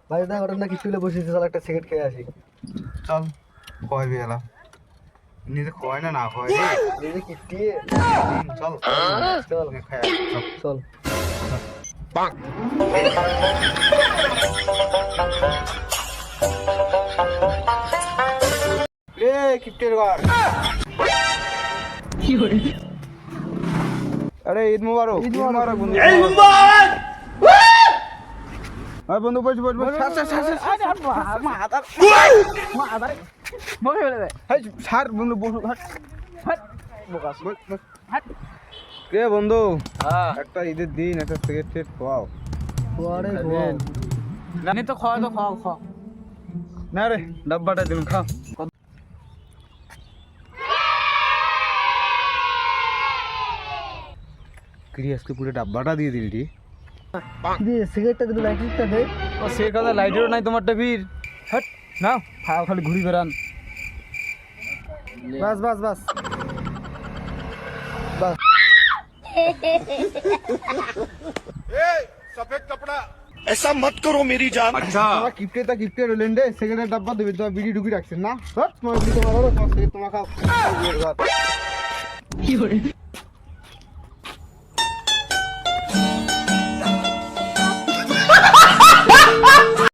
বাড়িতে ঘটনা না কিছু হলে বসেছে, চল একটা সিগারেট খেয়ে আসি। চল কয় বেলা নিজে কয় না কয় নিজে কিটিয়ে চল চল খাই চল। রে কিপ্টের ঘর আরে ঈদ মুবারক ঈদ মুবারক বন্ধু আরে বন্ধু বস বস বস ছাড় বন্ধু বসু কে বন্ধু একটা ঈদের দিন একটা সিগারেট টেট খাওয়াও আরে গোল জানি তো খাওয়া তো খাওয়া খাওয়া না রে ডাব্বাটা দিন খা কিরে আজকে পুরো ডাব্বাটা দিয়ে দিলি দে সিগারেটটা দিল, লাইটারটা দে। ও সে কথা লাইটেরও নাই তোমারটা বীর হট নাও খাও খালি ঘুরি বেড়ান বাস বাস বাস বাস। ऐसा मत करो मेरी जान। তোমার কিপটে রইলেন রে সিগারেটের ডাব্বা দিবি তোমার বিড়ি ঢুকি রাখছেন না তোমার বিড়ি তোমার সিগারেট তোমার খাও